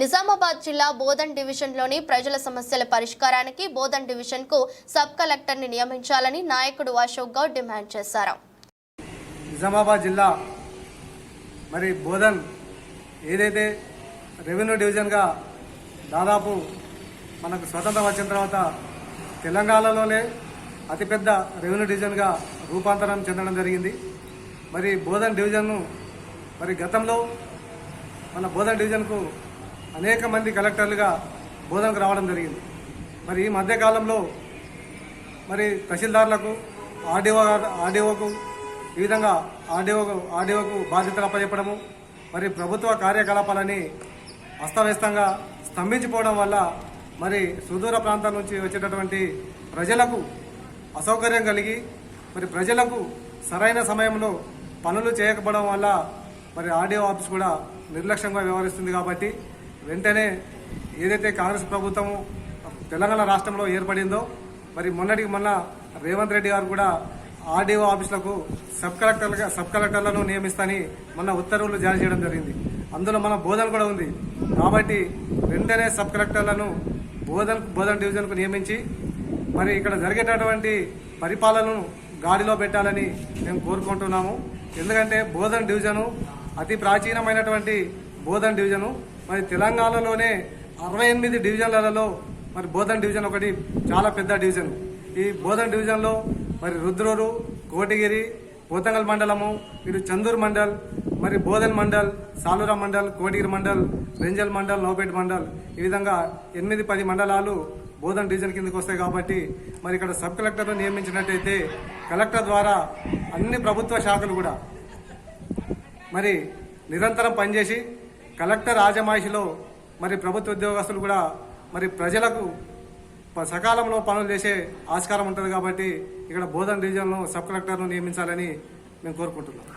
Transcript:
నిజామాబాద్ జిల్లా బోధన్ డివిజన్లోని ప్రజల సమస్యల పరిష్కారానికి బోధన్ డివిజన్కు సబ్ కలెక్టర్ని నియమించాలని నాయకుడు అశోక్ గౌడ్ డిమాండ్ చేశారు. నిజామాబాద్ జిల్లా మరి బోధన్ ఏదైతే రెవెన్యూ డివిజన్గా దాదాపు మనకు స్వతంత్రం వచ్చిన తర్వాత తెలంగాణలోనే అతిపెద్ద రెవెన్యూ డివిజన్గా రూపాంతరం చెందడం జరిగింది. మరి బోధన్ డివిజన్ను మరి గతంలో మన బోధన్ డివిజన్కు అనేక మంది కలెక్టర్లుగా బోధనకు రావడం జరిగింది. మరి ఈ మధ్యకాలంలో మరి తహసీల్దార్లకు ఆర్డీఓకు ఈ విధంగా ఆర్డీఓకు బాధ్యతలు అప్పచెప్పడము, మరి ప్రభుత్వ కార్యకలాపాలని అస్తవ్యస్తంగా స్తంభించిపోవడం వల్ల మరి సుదూర ప్రాంతాల నుంచి వచ్చేటటువంటి ప్రజలకు అసౌకర్యం కలిగి మరి ప్రజలకు సరైన సమయంలో పనులు చేయకపోవడం వల్ల మరి ఆర్డీఓ ఆఫీస్ కూడా నిర్లక్ష్యంగా వ్యవహరిస్తుంది. కాబట్టి వెంటనే ఏదైతే కాంగ్రెస్ ప్రభుత్వం తెలంగాణ రాష్ట్రంలో ఏర్పడిందో మరి మొన్నటికి మొన్న రేవంత్ రెడ్డి గారు కూడా ఆర్డీఓ ఆఫీసులకు సబ్ కలెక్టర్లను నియమిస్తాని మొన్న ఉత్తర్వులు జారీ చేయడం జరిగింది. అందులో మన బోధన కూడా ఉంది. కాబట్టి వెంటనే సబ్ కలెక్టర్లను బోధన్ డివిజన్కు నియమించి మరి ఇక్కడ జరిగేటటువంటి పరిపాలనను గాడిలో పెట్టాలని మేము కోరుకుంటున్నాము. ఎందుకంటే బోధన్ డివిజను అతి ప్రాచీనమైనటువంటి బోధన్ డివిజను మరి తెలంగాణలోనే 68 డివిజన్లలో మరి బోధన్ డివిజన్ ఒకటి చాలా పెద్ద డివిజన్. ఈ బోధన్ డివిజన్లో మరి రుద్రూరు, కోటగిరి, పోతంగల్ మండలము, ఇటు చందూర్ మండల్, మరి బోధన్ మండల్, సాలూరా మండల్, కోటగిరి మండల్, రెంజల్ మండల్, నౌపేట్ మండల్, ఈ విధంగా 8-10 మండలాలు బోధన్ డివిజన్ కిందకి వస్తాయి. కాబట్టి మరి ఇక్కడ సబ్ కలెక్టర్ను నియమించినట్టయితే కలెక్టర్ ద్వారా అన్ని ప్రభుత్వ శాఖలు కూడా మరి నిరంతరం పనిచేసి కలెక్టర్ ఆజమాయిషిలో మరి ప్రభుత్వ ఉద్యోగస్తులు కూడా మరి ప్రజలకు సకాలంలో పనులు చేసే ఆస్కారం ఉంటుంది. కాబట్టి ఇక్కడ బోధన్ డివిజన్లో సబ్ కలెక్టర్ను నియమించాలని మేము కోరుకుంటున్నాం.